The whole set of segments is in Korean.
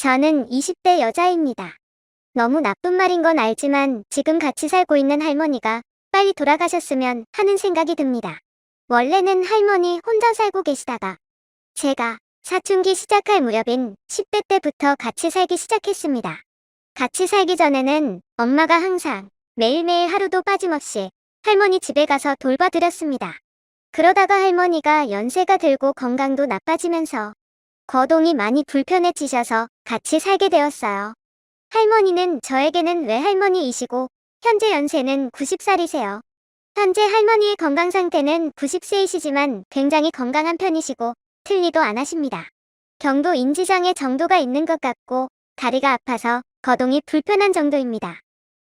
저는 20대 여자입니다. 너무 나쁜 말인 건 알지만 지금 같이 살고 있는 할머니가 빨리 돌아가셨으면 하는 생각이 듭니다. 원래는 할머니 혼자 살고 계시다가 제가 사춘기 시작할 무렵인 10대 때부터 같이 살기 시작했습니다. 같이 살기 전에는 엄마가 항상 매일매일 하루도 빠짐없이 할머니 집에 가서 돌봐드렸습니다. 그러다가 할머니가 연세가 들고 건강도 나빠지면서 거동이 많이 불편해지셔서 같이 살게 되었어요. 할머니는 저에게는 외할머니이시고 현재 연세는 90살이세요. 현재 할머니의 건강 상태는 90세이시지만 굉장히 건강한 편이시고 틀니도 안 하십니다. 경도 인지장애 정도가 있는 것 같고 다리가 아파서 거동이 불편한 정도입니다.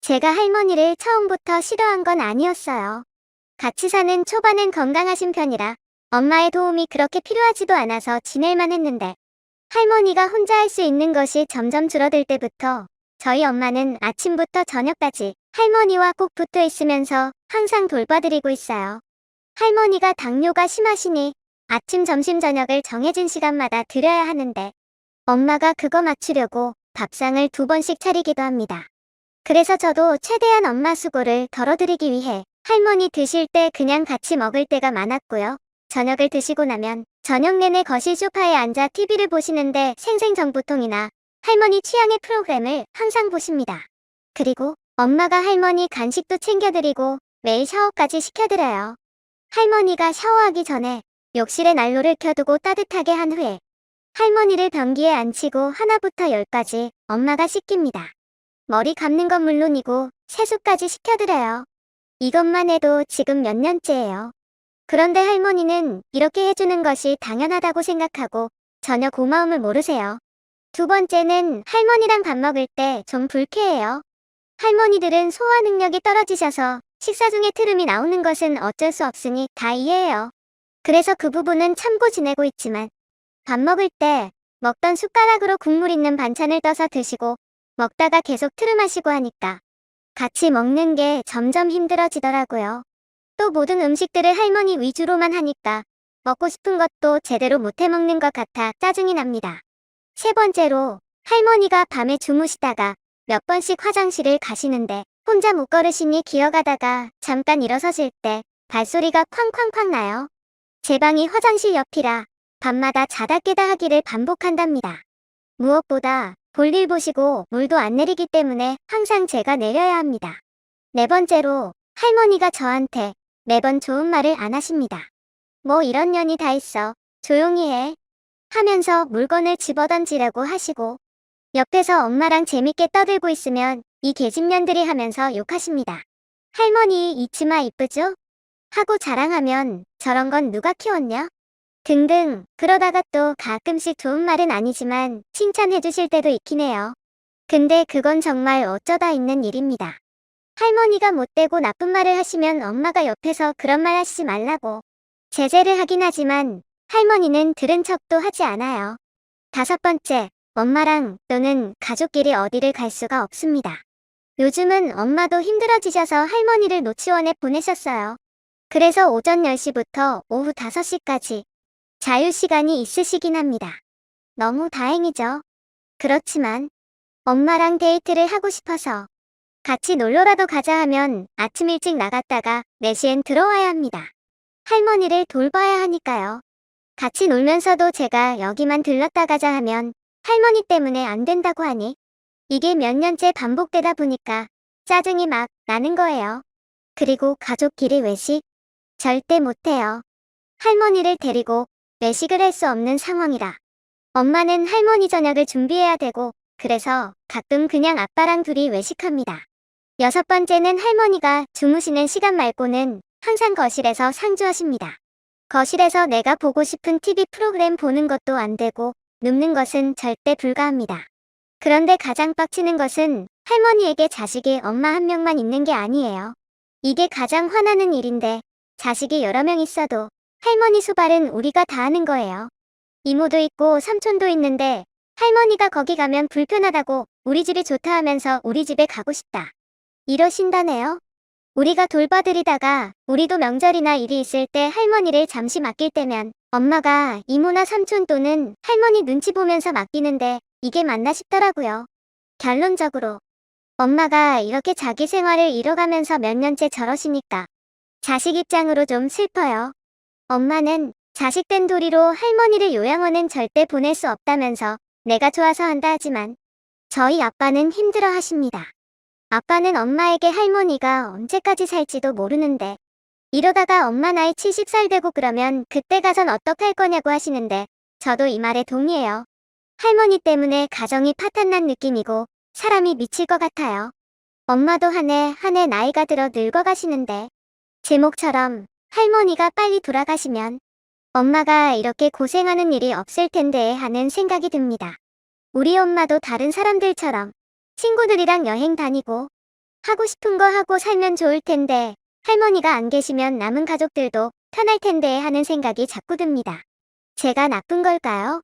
제가 할머니를 처음부터 싫어한 건 아니었어요. 같이 사는 초반엔 건강하신 편이라 엄마의 도움이 그렇게 필요하지도 않아서 지낼만 했는데 할머니가 혼자 할 수 있는 것이 점점 줄어들 때부터 저희 엄마는 아침부터 저녁까지 할머니와 꼭 붙어 있으면서 항상 돌봐드리고 있어요. 할머니가 당뇨가 심하시니 아침, 점심, 저녁을 정해진 시간마다 드려야 하는데 엄마가 그거 맞추려고 밥상을 2번씩 차리기도 합니다. 그래서 저도 최대한 엄마 수고를 덜어드리기 위해 할머니 드실 때 그냥 같이 먹을 때가 많았고요. 저녁을 드시고 나면 저녁 내내 거실 소파에 앉아 TV를 보시는데 생생정보통이나 할머니 취향의 프로그램을 항상 보십니다. 그리고 엄마가 할머니 간식도 챙겨드리고 매일 샤워까지 시켜드려요. 할머니가 샤워하기 전에 욕실에 난로를 켜두고 따뜻하게 한 후에 할머니를 변기에 앉히고 하나부터 10까지 엄마가 씻깁니다. 머리 감는 건 물론이고 세수까지 시켜드려요. 이것만 해도 지금 몇 년째예요. 그런데 할머니는 이렇게 해주는 것이 당연하다고 생각하고 전혀 고마움을 모르세요. 2번째는 할머니랑 밥 먹을 때 좀 불쾌해요. 할머니들은 소화 능력이 떨어지셔서 식사 중에 트름이 나오는 것은 어쩔 수 없으니 다 이해해요. 그래서 그 부분은 참고 지내고 있지만 밥 먹을 때 먹던 숟가락으로 국물 있는 반찬을 떠서 드시고 먹다가 계속 트름하시고 하니까 같이 먹는 게 점점 힘들어지더라고요. 또 모든 음식들을 할머니 위주로만 하니까 먹고 싶은 것도 제대로 못해 먹는 것 같아 짜증이 납니다. 3번째로 할머니가 밤에 주무시다가 몇 번씩 화장실을 가시는데 혼자 못 걸으시니 기어가다가 잠깐 일어서실 때 발소리가 쾅쾅쾅 나요. 제 방이 화장실 옆이라 밤마다 자다 깨다 하기를 반복한답니다. 무엇보다 볼일 보시고 물도 안 내리기 때문에 항상 제가 내려야 합니다. 4번째로 할머니가 저한테 매번 좋은 말을 안 하십니다. 뭐 이런 년이 다 있어. 조용히 해. 하면서 물건을 집어던지라고 하시고 옆에서 엄마랑 재밌게 떠들고 있으면 이 계집년들이 하면서 욕하십니다. 할머니 이 치마 이쁘죠? 하고 자랑하면 저런 건 누가 키웠냐? 등등. 그러다가 또 가끔씩 좋은 말은 아니지만 칭찬해 주실 때도 있긴 해요. 근데 그건 정말 어쩌다 있는 일입니다. 할머니가 못되고 나쁜 말을 하시면 엄마가 옆에서 그런 말 하시지 말라고 제재를 하긴 하지만 할머니는 들은 척도 하지 않아요. 5번째, 엄마랑 또는 가족끼리 어디를 갈 수가 없습니다. 요즘은 엄마도 힘들어지셔서 할머니를 노치원에 보내셨어요. 그래서 오전 10시부터 오후 5시까지 자유시간이 있으시긴 합니다. 너무 다행이죠. 그렇지만 엄마랑 데이트를 하고 싶어서 같이 놀러라도 가자 하면 아침 일찍 나갔다가 4시엔 들어와야 합니다. 할머니를 돌봐야 하니까요. 같이 놀면서도 제가 여기만 들렀다 가자 하면 할머니 때문에 안 된다고 하니 이게 몇 년째 반복되다 보니까 짜증이 막 나는 거예요. 그리고 가족끼리 외식? 절대 못해요. 할머니를 데리고 외식을 할 수 없는 상황이라. 엄마는 할머니 저녁을 준비해야 되고 그래서 가끔 그냥 아빠랑 둘이 외식합니다. 6번째는 할머니가 주무시는 시간 말고는 항상 거실에서 상주하십니다. 거실에서 내가 보고 싶은 TV 프로그램 보는 것도 안 되고 눕는 것은 절대 불가합니다. 그런데 가장 빡치는 것은 할머니에게 자식이 엄마 한 명만 있는 게 아니에요. 이게 가장 화나는 일인데 자식이 여러 명 있어도 할머니 수발은 우리가 다 하는 거예요. 이모도 있고 삼촌도 있는데 할머니가 거기 가면 불편하다고 우리 집이 좋다 하면서 우리 집에 가고 싶다 이러신다네요. 우리가 돌봐드리다가 우리도 명절이나 일이 있을 때 할머니를 잠시 맡길 때면 엄마가 이모나 삼촌 또는 할머니 눈치 보면서 맡기는데 이게 맞나 싶더라고요. 결론적으로 엄마가 이렇게 자기 생활을 잃어가면서 몇 년째 저러시니까 자식 입장으로 좀 슬퍼요. 엄마는 자식 된 도리로 할머니를 요양원은 절대 보낼 수 없다면서 내가 좋아서 한다 하지만 저희 아빠는 힘들어 하십니다. 아빠는 엄마에게 할머니가 언제까지 살지도 모르는데 이러다가 엄마 나이 70살 되고 그러면 그때 가선 어떡할 거냐고 하시는데 저도 이 말에 동의해요. 할머니 때문에 가정이 파탄난 느낌이고 사람이 미칠 것 같아요. 엄마도 한 해 한 해 나이가 들어 늙어가시는데 제목처럼 할머니가 빨리 돌아가시면 엄마가 이렇게 고생하는 일이 없을 텐데 하는 생각이 듭니다. 우리 엄마도 다른 사람들처럼 친구들이랑 여행 다니고 하고 싶은 거 하고 살면 좋을 텐데 할머니가 안 계시면 남은 가족들도 편할 텐데 하는 생각이 자꾸 듭니다. 제가 나쁜 걸까요?